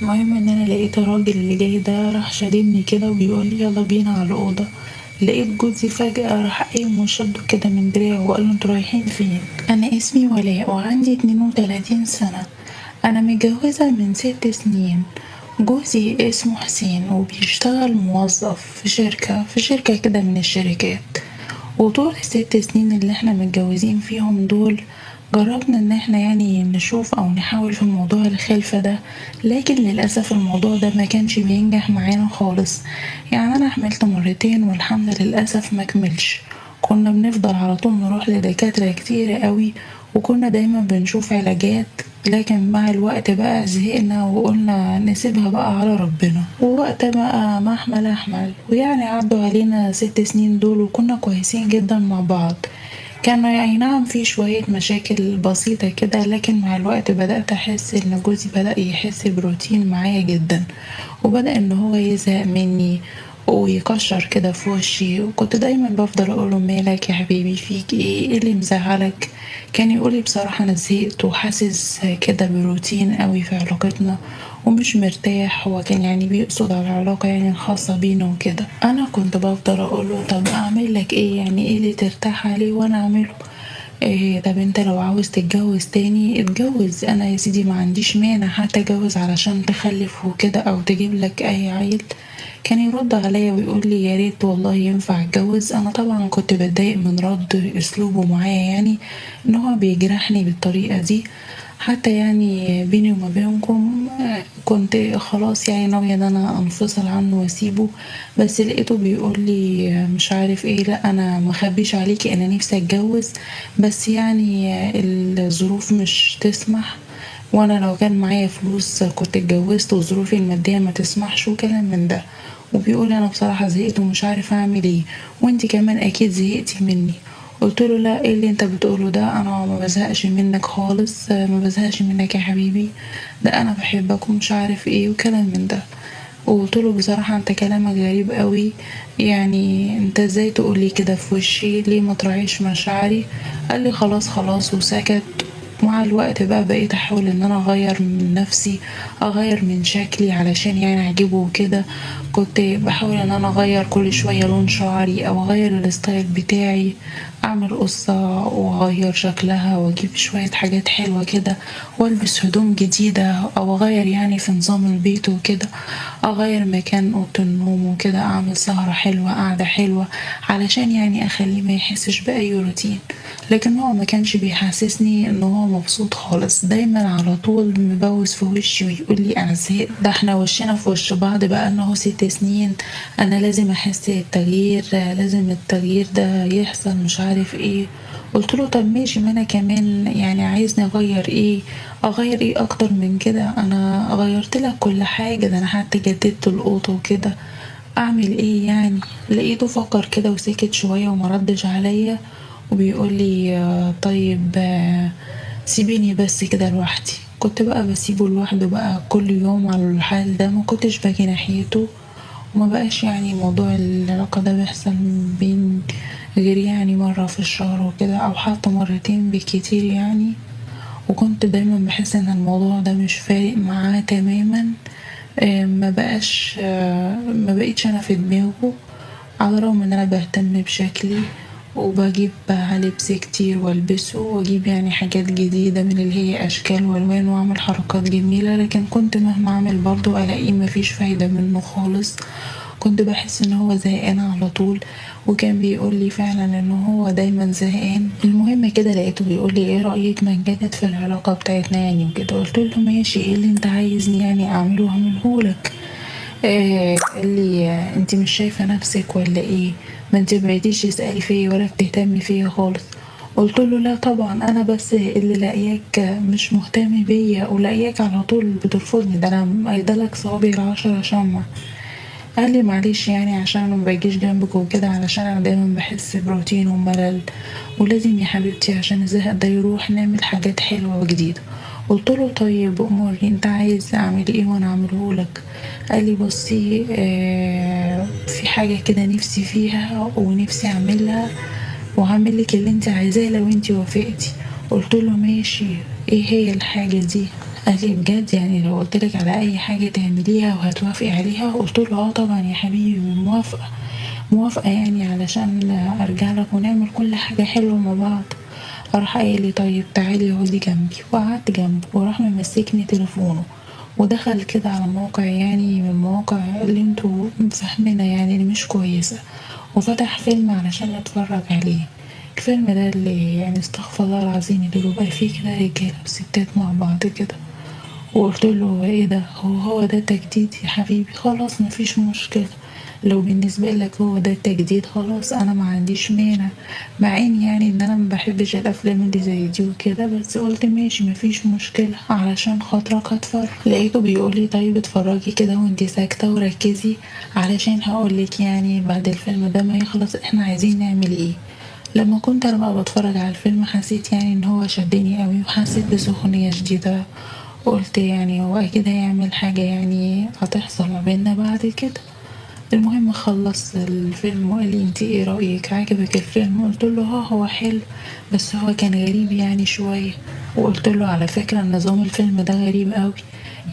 المهم ان انا لقيت الراجل اللي جاي ده راح شاددني كده وبيقول لي يلا بينا على الاوضه. لقيت جوزي فجاه راح قايم وشده كده من دراعه وقال له انتوا رايحين فين؟ انا اسمي ولاء وعندي 32 سنه. انا متجوزه من 6 سنين. جوزي اسمه حسين وبيشتغل موظف في شركه كده من الشركات. وطول ال6 سنين اللي احنا متجوزين فيهم دول جربنا ان احنا يعني نشوف او نحاول في موضوع الخلفة ده. لكن للأسف الموضوع ده ما كانش بينجح معانا خالص. يعني انا حملت مرتين والحمل للأسف ما كملش. كنا بنفضل على طول نروح لدكاترة كتير قوي، وكنا دايما بنشوف علاجات. لكن مع الوقت بقى زهقنا وقلنا نسيبها بقى على ربنا، ووقت بقى ما احمل ويعني عدوا علينا 6 سنين دول وكنا كويسين جدا مع بعض. كان يعني نعم في شوية مشاكل بسيطة كده، لكن مع الوقت بدأت أحس إن جوزي بدأ يحس بروتين معايا جدا، وبدأ إن هو يزهق مني ويكشر كده في وشي. وكنت دايما بفضل أقوله مالك يا حبيبي، فيك ايه اللي مزعلك؟ كان يقولي بصراحة أنا زهقت وحاسس كده بروتين قوي في علاقتنا ومش مرتاح. هو كان يعني بيقصد على العلاقة يعني الخاصة بينا وكده. أنا كنت بفضل أقوله طب أعمل لك ايه؟ يعني ايه اللي ترتاح عليه وأنا أعمله؟ إيه طب انت لو عاوز تتجوز تاني اتجوز، انا يا سيدي ما عنديش مانع حتى اتجوز علشان تخلف وكده او تجيب لك اي عيل. كان يرد عليا ويقول لي يا ريت والله ينفع اتجوز. انا طبعا كنت بتضايق من رد اسلوبه معايا، يعني ان هو بيجرحني بالطريقة دي. حتى يعني بيني وما بينكم كنت خلاص يعني ناوية ان انا انفصل عنه واسيبه. بس لقيته بيقول لي مش عارف ايه، لا انا مخبيش عليكي انا نفسي اتجوز، بس يعني الظروف مش تسمح. وانا لو كان معايا فلوس كنت اتجوزت وظروفي المادية ما تسمحش وكلام من ده. وبيقول انا بصراحة زهقت ومش عارفة اعمل ايه، وانتي كمان اكيد زهقتي مني. قلت له لا، ايه اللي انت بتقوله ده؟ انا ما بزهقش منك خالص، ما بزهقش منك يا حبيبي، ده انا بحبك ومش عارف ايه وكلام من ده. وقلت له بصراحة انت كلامك غريب قوي، يعني انت ازاي تقولي كده في وشي؟ ليه ما تراعيش مشاعري؟ قال لي خلاص خلاص وسكت. مع الوقت بقى بقيت احاول ان انا اغير من نفسي، اغير من شكلي علشان يعني اعجبه وكده. كنت بحاول ان انا اغير كل شوية لون شعري او اغير الستايل بتاعي، اعمل قصة واغير شكلها واجيب شوية حاجات حلوة كده، والبس هدوم جديدة او اغير يعني في نظام البيت وكده، اغير مكان اوضة النوم وكده، اعمل سهرة حلوة قعدة حلوة علشان يعني اخليه ما يحسش باي روتين. لكن هو ما كانش بيحسسني ان هو مبسوط خالص، دايما على طول مبوس في وشي ويقول لي انا زهقت، ده احنا وشنا في وش بعض بقى انه 6 سنين، انا لازم احس التغيير، لازم التغيير ده يحصل مش عارف ايه. قلت له طب ماشي، ما انا كمان يعني عايزني اغير ايه؟ اغير ايه اكتر من كده؟ انا غيرت لك كل حاجة، ده انا حتى جددت الاوضه وكده، اعمل ايه يعني؟ لقيته فكر كده وسكت شوية وما ردش عليا، وبيقول لي طيب سيبيني بس كده لوحدي. كنت بقى بسيبه لوحده بقى كل يوم على الحال ده، ما كنتش باجي ناحيته. وما بقاش يعني موضوع العلاقة ده بيحصل بين غير يعني مرة في الشهر وكده، او حتى مرتين بالكتير يعني. وكنت دايما بحس ان الموضوع ده مش فارق معاه تماما. ما بقيتش انا في دماغه، على الرغم ان انا بهتم بشكلي وبجيب بقى لبس كتير والبسه واجيب يعني حاجات جديدة من اللي هي اشكال والوان واعمل حركات جميلة. لكن كنت مهما اعمل برضو الاقيه مفيش فايدة منه خالص. كنت بحس ان هو زهقان على طول، وكان بيقول لي فعلا ان هو دايما زهقان. المهم كده لقيته بيقول لي ايه رأيك ما نجدد في العلاقة بتاعتنا يعني وكده. قلت له ماشي، ايه اللي انت عايزني يعني اعمله لك؟ قال لي انت مش شايفة نفسك ولا ايه؟ ما انت بقيتيش تسألي فيا ولا بتهتمي فيا خالص. قلت له لا طبعا، انا بس اللي لاقياك مش مهتم بيا ولاقياك على طول بترفضني، ده انا مأيدلك صوابي ال10 شمع. قال لي معلش يعني عشان أنا مبجيش جنبك وكده، علشان انا دايما بحس بروتين وملل، ولازم يا حبيبتي عشان الزهق ده يروح نعمل حاجات حلوة وجديدة. قلت له طيب اموري، انت عايز اعمل ايه وانا اعمله لك؟ قال لي بصي في حاجة كده نفسي فيها ونفسي اعملها، وهعمل لك اللي انت عايزاه لو انت وافقتي. قلت له ماشي، ايه هي الحاجة دي؟ قال لي بجد يعني لو قلتلك على اي حاجة تعمليها وهتوافقي عليها؟ قلت له اه طبعا يا حبيبي، موافقة موافقة يعني علشان ارجع لك ونعمل كل حاجة حلوة مع بعض. راح قايل لي طيب تعالي اقعدي جنبي، وقعدت جنبه وراح ممسكني تليفونه ودخل كده على موقع يعني من المواقع اللي انتوا فاهمينها يعني اللي مش كويسة، وفتح فيلم علشان نتفرج عليه. الفيلم ده اللي يعني استغفر الله العظيم اللي بيبقى فيه كده رجالة وستات مع بعض كده. وقلت له ايه ده، هو ده تجديد يا حبيبي؟ خلاص مفيش مشكلة، لو بالنسبة لك هو ده التجديد خلاص انا ما عنديش مانع، مع ان يعني ان انا ما بحبش الافلام اللي زي دي وكده، بس قلت ماشي مفيش مشكلة علشان خاطرك هتفرج. لقيته بيقول لي طيب اتفرجي كده وانتي ساكتة وركزي علشان هقولك يعني بعد الفيلم ده ما يخلص احنا عايزين نعمل ايه. لما كنت انا بقى بتفرج على الفيلم حسيت يعني ان هو شدني قوي، وحسيت بسخونية شديدة. قلت يعني هو اكيد هيعمل حاجة يعني هتحصل ما بيننا بعد كده. المهم خلص الفيلم وقال لي انتي ايه رأيك، عجبك الفيلم؟ قلت له اه هو حلو بس هو كان غريب يعني شوية. وقلت له على فكرة نظام الفيلم ده غريب قوي،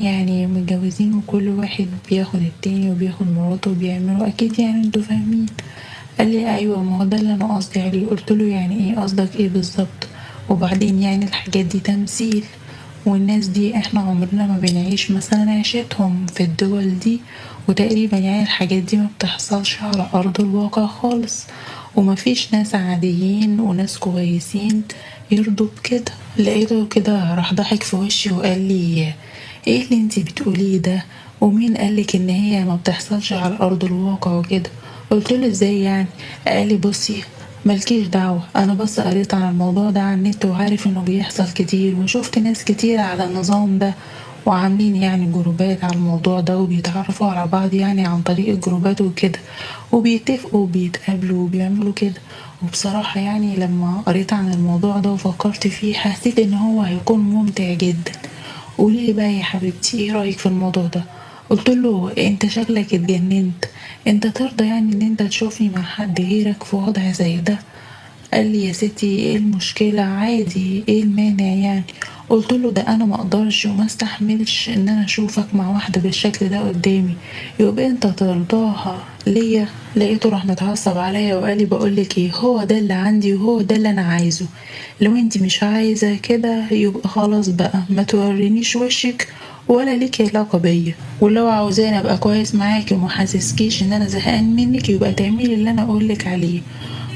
يعني متجوزين وكل واحد بياخد التاني وبياخد مراته وبيعملوا اكيد يعني انتوا فاهمين. قال لي ايوه ما هو ده اللي انا قصدي عليه. قلت له يعني ايه قصدك ايه بالظبط؟ وبعدين يعني الحاجات دي تمثيل، والناس دي احنا عمرنا ما بنعيش مثلا عيشتهم في الدول دي، وتقريبا يعني الحاجات دي ما بتحصلش على ارض الواقع خالص، ومفيش ناس عاديين وناس كويسين يرضوا بكده. لقيته كده راح ضحك في وشي وقال لي ايه اللي انتي بتقوليه ده، ومين قالك ان هي ما بتحصلش على ارض الواقع وكده؟ قلت له ازاي يعني؟ قال لي بصي ملكيش دعوة، انا بس قريت عن الموضوع ده على النت وعارف انه بيحصل كتير، وشفت ناس كتير على النظام ده وعاملين يعني جروبات على الموضوع ده وبيتعرفوا على بعض يعني عن طريق الجروبات وكده، وبيتفقوا وبيتقابلوا وبيعملوا كده. وبصراحة يعني لما قريت عن الموضوع ده وفكرت فيه حسيت ان هو هيكون ممتع جدا. قولي لي بقى يا حبيبتي ايه رأيك في الموضوع ده؟ قلت له انت شكلك اتجننت، انت ترضى يعني ان انت تشوفني مع حد غيرك في وضع زي ده؟ قال لي يا ستي ايه المشكلة عادي، ايه المانع يعني؟ قلت له ده انا ما اقدرش وما استحملش ان انا اشوفك مع واحدة بالشكل ده قدامي، يبقى انت ترضاها ليا؟ لقيته راح متعصب عليا وقال لي بقولك ايه، هو ده اللي عندي وهو ده اللي انا عايزه، لو انت مش عايزة كده يبقى خلاص بقى ما تورينيش وشك ولا ليكي علاقة بيا، ولو عاوزاني ابقى كويس معاكي ومحسسكيش ان انا زهقان منك يبقى تعملي اللي انا اقولك عليه.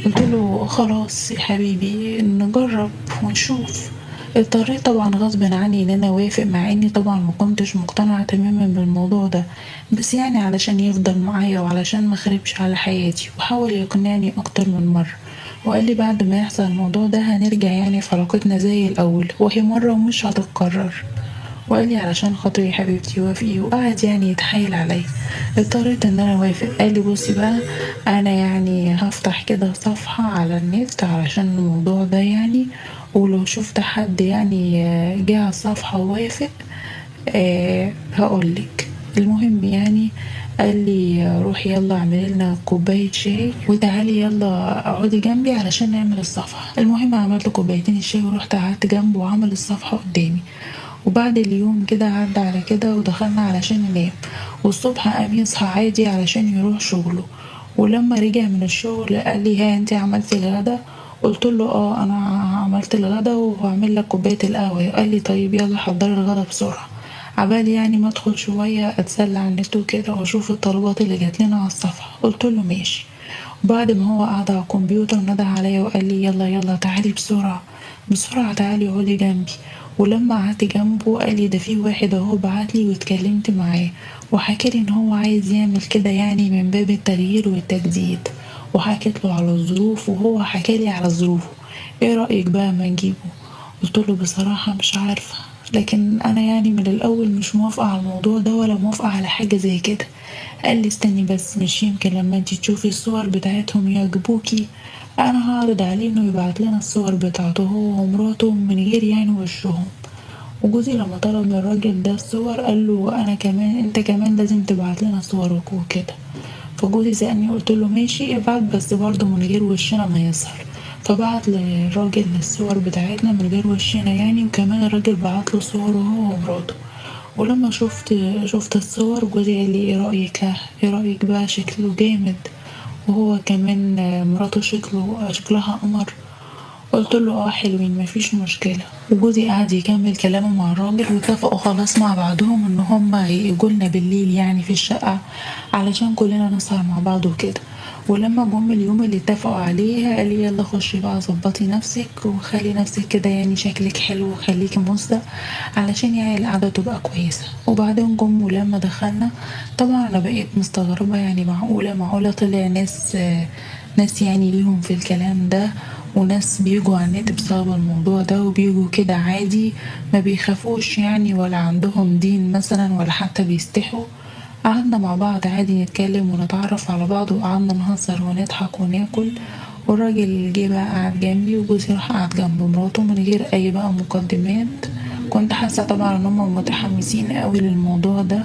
قلت له خلاص يا حبيبي نجرب ونشوف. اضطريت طبعا غصب عني ان انا اوافق، مع اني طبعا ما كنتش مقتنعة تماما بالموضوع ده، بس يعني علشان يفضل معايا وعلشان ما خربش على حياتي، وحاول يقنعني اكتر من مرة. وقال لي بعد ما يحصل الموضوع ده هنرجع يعني في علاقتنا زي الاول، وهي مرة ومش هتتكرر. وقال لي علشان خاطري يا حبيبتي وافقي، وقعد يعني يتحايل عليا. اضطريت ان انا اوافق. قال لي بصي بقى انا يعني هفتح كده صفحة على النت علشان الموضوع ده يعني، ولو شفت حد يعني جه على الصفحة ووافق هقولك. المهم يعني قال لي روحي يلا اعملي لنا كوباية شاي وتعالي يلا اقعدي جنبي علشان نعمل الصفحة. المهم عملت كوبايتين الشاي ورحت قعدت جنبه وعمل الصفحة قدامي. وبعد اليوم كده عدى على كده ودخلنا علشان ننام، والصبح قام يصحى عادي علشان يروح شغله. ولما رجع من الشغل قال لي ها انتي عملتي الغدا؟ قلت له اه انا عملت الغدا وهعمل لك كوبايه القهوه. قال لي طيب يلا حضري الغدا بسرعه، عبال يعني ما ادخل شويه اتسلى على النت وكده واشوف الطلبات اللي جات لنا على الصفحه. قلت له ماشي. وبعد ما هو قعد على الكمبيوتر نده عليا وقال لي يلا يلا تعالي بسرعه بسرعه تعالي اقعدي جنبي. ولما قعدت جنبه قال لي ده في واحد اهو بعتلي واتكلمت معاه وحكالي ان هو عايز يعمل كده يعني من باب التغيير والتجديد، وحكيت له على الظروف وهو حكالي على ظروفه، ايه رأيك بقى ما نجيبه؟ قلت له بصراحة مش عارفة، لكن انا يعني من الاول مش موافقة على الموضوع ده ولا موافقة على حاجة زي كده. قال لي استني بس، مش يمكن لما انتي تشوفي الصور بتاعتهم يعجبوكي؟ انا هعرض عليه انه يبعت لنا الصور بتاعته هو ومراته من غير يعني وشهم. وجوزي لما طلب من الراجل ده الصور قال له انا كمان انت كمان لازم تبعت لنا صورك وكده. فجوزي سألني قلت له ماشي ابعت بس برضه من غير وشنا ما يظهر. فبعت للراجل الصور بتاعتنا من غير وشنا يعني، وكمان الراجل بعت له صوره هو ومراته. ولما شفت الصور جوزي قال لي ايه رأيك؟ ايه رأيك بقى؟ شكله جامد، وهو كمان مراته شكلها قمر. قلت له اه حلوين مفيش مشكلة. وجوزي قعد يكمل كلامه مع الراجل، واتفقوا خلاص مع بعضهم ان هما يجولنا بالليل يعني في الشقة علشان كلنا نسهر مع بعض وكده. ولما جم اليوم اللي اتفقوا عليه قال لي يلا خشي بقى ظبطي نفسك وخلي نفسك كده يعني شكلك حلو وخليكي مصدق علشان يعني القعدة تبقى كويسة. وبعدين جم ولما دخلنا طبعا انا بقيت مستغربة، يعني معقولة طلع ناس يعني ليهم في الكلام ده، وناس بيجوا على النت بسبب الموضوع ده، وبيجوا كده عادي ما بيخافوش يعني، ولا عندهم دين مثلا ولا حتى بيستحوا. قعدنا مع بعض عادي نتكلم ونتعرف على بعض، وقعدنا نهزر ونضحك وناكل. والراجل جه بقى قعد جنبي، وجوزي راح قعد جنب مراته من غير اي بقى مقدمات. كنت حاسة طبعا ان هم متحمسين قوي للموضوع ده،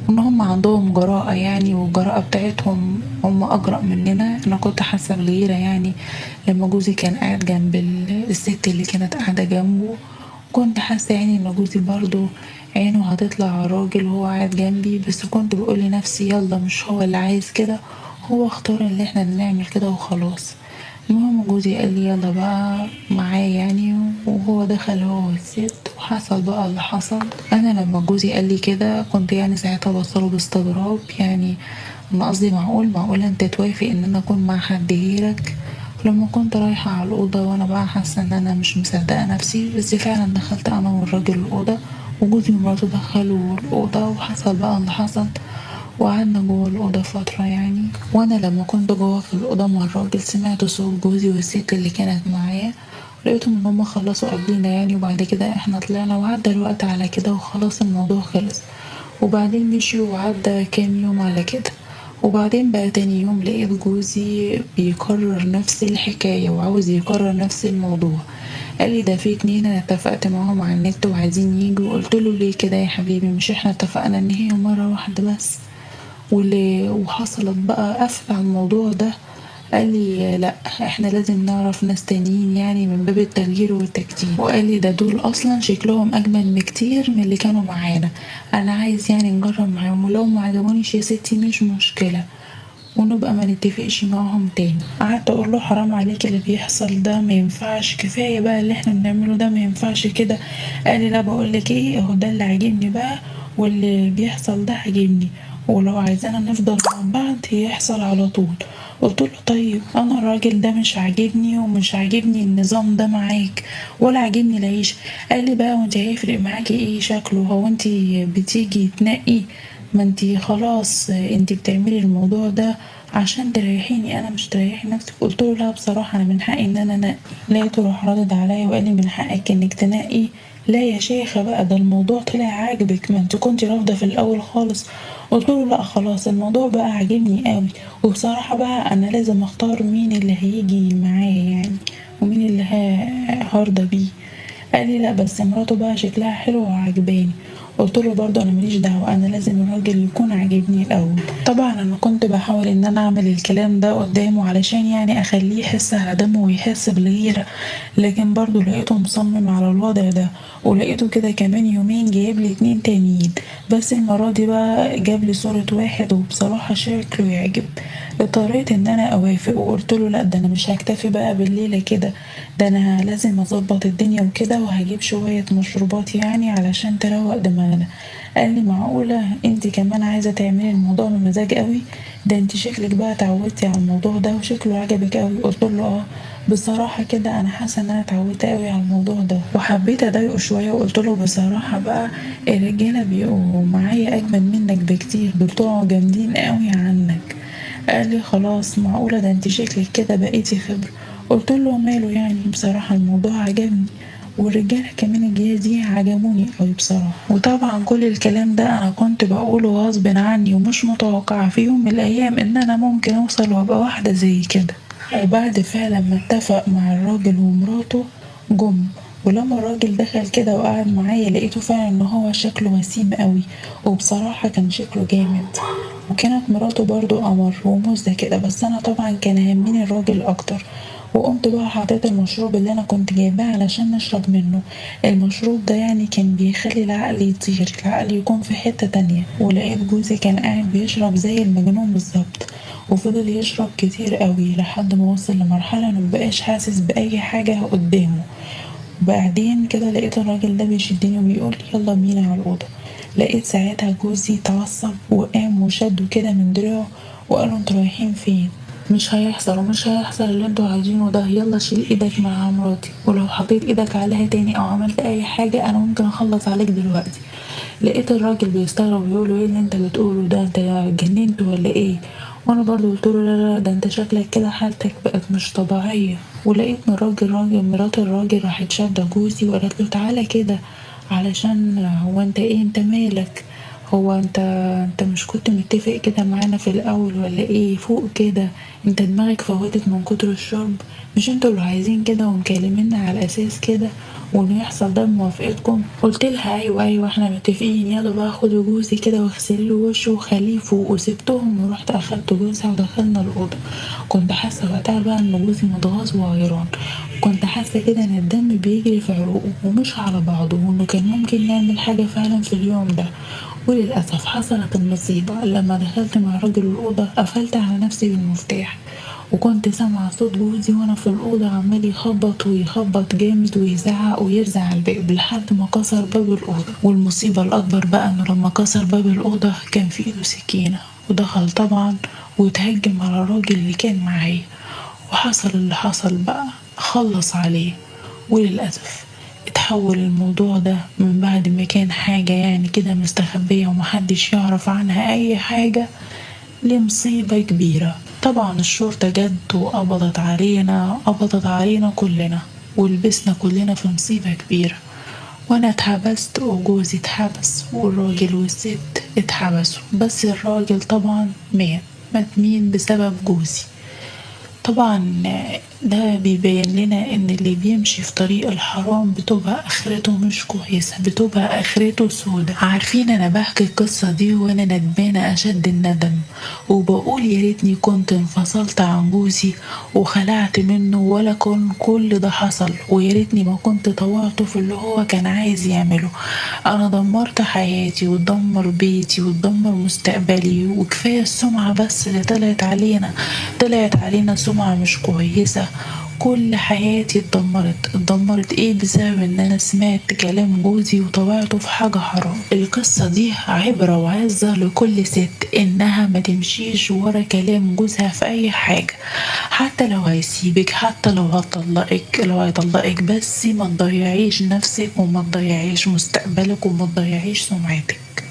وان هم عندهم جراءة يعني، والجراءة بتاعتهم هم اجرأ مننا. انا كنت حاسة بغيرة يعني لما جوزي كان قاعد جنب الست اللي كانت قاعدة جنبه. كنت حاسة يعني ان جوزي برضو عينه هتطلع على الراجل وهو قاعد جنبي، بس كنت بقول لنفسي يلا مش هو اللي عايز كده، هو اختار ان احنا نعمل كده وخلاص. المهم جوزي قال لي يلا بقى معاه يعني، وهو دخل هو والست وحصل بقى اللي حصل. انا لما جوزي قال لي كده كنت يعني ساعتها بصله باستغراب يعني، انا قصدي معقول انت توافق ان انا اكون مع حد غيرك؟ لما كنت رايحة على الأوضة وأنا بقى حاسة إن أنا مش مصدقة نفسي، بس فعلا دخلت أنا والراجل الأوضة، وجوزي ومراته دخلوا الأوضة، وحصل بقى اللي حصل. وقعدنا جوه الأوضة فترة يعني. وأنا لما كنت جوه في الأوضة مع الراجل سمعت صوت جوزي والست اللي كانت معايا، لقيتهم إن هما خلصوا قبلينا يعني، وبعد كده احنا طلعنا وعدى الوقت على كده وخلاص الموضوع خلص. وبعدين مشيوا وعدى كام يوم على كده. وبعدين بقى تاني يوم لقيت جوزي بيكرر نفس الحكاية وعاوز يكرر نفس الموضوع. قال لي ده في اتنين انا اتفقت معاهم على النت وعايزين يجوا. قلت له ليه كده يا حبيبي؟ مش احنا اتفقنا ان هي مرة واحدة بس؟ وحصلت بقى قفل على الموضوع ده. قال لي لا احنا لازم نعرف ناس تانيين يعني من باب التغيير والتجديد. وقال لي ده دول اصلا شكلهم اجمل بكتير من اللي كانوا معانا، انا عايز يعني نجرب معاهم، ولو ما عجبونيش يا ستي مش مشكلة ونبقى ما نتفقش معاهم تاني. قعدت اقول له حرام عليك اللي بيحصل ده ما ينفعش، كفايه بقى اللي احنا بنعمله ده ما ينفعش كده. قال لي لا بقول لك ايه، اهو ده اللي عاجبني بقى، واللي بيحصل ده عاجبني، ولو عايزانا نفضل مع بعض يحصل على طول. قلت له طيب انا الراجل ده مش عاجبني، ومش عاجبني النظام ده معاك، ولا عاجبني العيش. قال لي بقى وانت هيفرق معاكي ايه شكله؟ هو انت بتيجي تنقي؟ ما انتي خلاص انتي بتعملي الموضوع ده عشان تريحيني، انا مش تريحي نفسك. قلت له لا بصراحه انا من حقي ان انا انقي. لقيته راح رادد عليا وقال لي من حقك انك تنقي؟ لا يا شيخه بقى ده الموضوع طلع عاجبك، ما انت كنتي رافضه في الاول خالص. قلت له لا خلاص الموضوع بقى عاجبني قوي، وبصراحه بقى انا لازم اختار مين اللي هيجي معايا يعني، ومين اللي هرضى بيه. قال لي لا بس مراته بقى شكلها حلو وعجباني. قلت له برضه انا ماليش دعوه، انا لازم الراجل يكون عاجبني الاول. طبعا انا كنت بحاول ان انا اعمل الكلام ده قدامه علشان يعني اخليه يحس على دمه ويحس بالغيره، لكن برضه لقيته مصمم على الوضع ده. ولقيته كده كمان يومين جايب لي اتنين تانيين، بس المره دي بقى جاب لي صوره واحد وبصراحه شكله يعجب. اضطريت ان انا اوافق، وقلت له لا ده انا مش هكتفي بقى بالليله كده، ده انا لازم اظبط الدنيا وكده، وهجيب شويه مشروبات يعني علشان تروق دماغنا. قال لي معقوله انت كمان عايزه تعملي الموضوع بمزاج قوي؟ ده انت شكلك بقى اتعودتي على الموضوع ده وشكله عجبك قوي. قلت له اه بصراحه كده انا حاسه ان انا اتعودت قوي على الموضوع ده، وحبيت اضايقه شويه وقلت له بصراحه بقى الرجاله بيبقوا معايا اجمل منك بكتير، بتوعوا جامدين قوي عنك. قال لي خلاص معقولة ده انت شكلك كده بقيتي خبرة. قلت له ماله يعني، بصراحة الموضوع عجبني، والرجالة كمان الجاية دي عجبوني قوي بصراحة. وطبعا كل الكلام ده انا كنت بقوله غصب عني، ومش متوقعة في يوم من الايام ان انا ممكن اوصل وابقى واحدة زي كده. وبعد فعلا ما اتفق مع الراجل ومراته جم، ولما الراجل دخل كده وقعد معايا لقيته فعلا ان هو شكله وسيم قوي، وبصراحة كان شكله جامد. وكانت مراته برضو قمر ومزة كده، بس انا طبعا كان همني الراجل اكتر. وقمت بقى حطيت المشروب اللي انا كنت جايباه علشان نشرب منه. المشروب ده يعني كان بيخلي العقل يطير، العقل يكون في حتة تانية. ولقيت جوزي كان قاعد بيشرب زي المجنون بالظبط، وفضل يشرب كتير قوي لحد ما وصل لمرحلة انه مبقاش حاسس بأي حاجة قدامه. وبعدين كده لقيت الراجل ده بيشدني وبيقول يلا بينا على الأوضة. لقيت ساعتها جوزي اتعصب وقام وشده كده من دراعه وقالوا انتوا رايحين فين؟ مش هيحصل ومش هيحصل اللي انتوا عايزينه ده، يلا شيل ايدك مع مراتي، ولو حطيت ايدك عليها تاني او عملت اي حاجة انا ممكن اخلص عليك دلوقتي. لقيت الراجل بيستغرب ويقوله ايه اللي انت بتقوله ده، انت اتجننت ولا ايه؟ وانا برضو قلتله لا لا، ده انت شكلك كده حالتك بقت مش طبيعية. ولقيت من مرات الراجل راحت شادة جوزي وقالت له تعالى كده، علشان هو انت ايه، انت مالك؟ هو انت مش كنت متفق كده معانا في الاول ولا ايه؟ فوق كده، انت دماغك فوتت من كتر الشرب؟ مش انتوا اللي عايزين كده ومكلميننا على اساس كده وانه يحصل ده بموافقتكم؟ قلت لها ايوه احنا متفقين، يلا بقى خدوا جوزي كده واغسلي له وشه وخليه فوق. وسبتهم ورحت اخدت جوزها ودخلنا الاوضه. كنت حاسه وقتها بقى ان جوزي متغاظ وغيران، كنت حاسه كده ان الدم بيجري في عروقه ومش على بعضه، وانه كان ممكن يعمل حاجه فعلا في اليوم ده. وللأسف حصلت المصيبة، لما دخلت مع راجل الأوضة قفلت على نفسي بالمفتاح، وكنت سامعة صوت جوزي وانا في الأوضة عمال يخبط ويخبط جامد ويزعق ويرزع على الباب لحد ما كسر باب الأوضة. والمصيبة الأكبر بقى انه لما كسر باب الأوضة كان في ايده سكينة، ودخل طبعا وتهجم على الراجل اللي كان معايا. وحصل اللي حصل بقى، خلص عليه. وللأسف اتحول الموضوع ده من بعد ما كان حاجة يعني كده مستخبية ومحدش يعرف عنها أي حاجة لمصيبة كبيرة. طبعا الشرطة جت قبضت علينا كلنا، ولبسنا كلنا في مصيبة كبيرة. وانا اتحبست وجوزي اتحبس والراجل والست اتحبسوا، بس الراجل طبعا مات مين بسبب جوزي. طبعا ده بيبين لنا ان اللي بيمشي في طريق الحرام بتبقى اخرته مش كويسة، بتبقى اخرته سودة. عارفين انا بحكي القصة دي وانا ندمانة اشد الندم، وبقول يا ريتني كنت انفصلت عن جوزي وخلعت منه ولا كان كل ده حصل، ويا ريتني ما كنت طوعته في اللي هو كان عايز يعمله. انا دمرت حياتي وتدمر بيتي وتدمر مستقبلي، وكفاية السمعة بس اللي طلعت علينا سمعة مش كويسة. كل حياتي اتدمرت ايه بسبب ان انا سمعت كلام جوزي وطوعته في حاجة حرام. القصة دي عبرة وعظة لكل ست انها ما تمشيش ورا كلام جوزها في اي حاجة، حتى لو هيسيبك، حتى لو هيطلقك، بس ما تضيعيش نفسك وما تضيعيش مستقبلك وما تضيعيش سمعتك.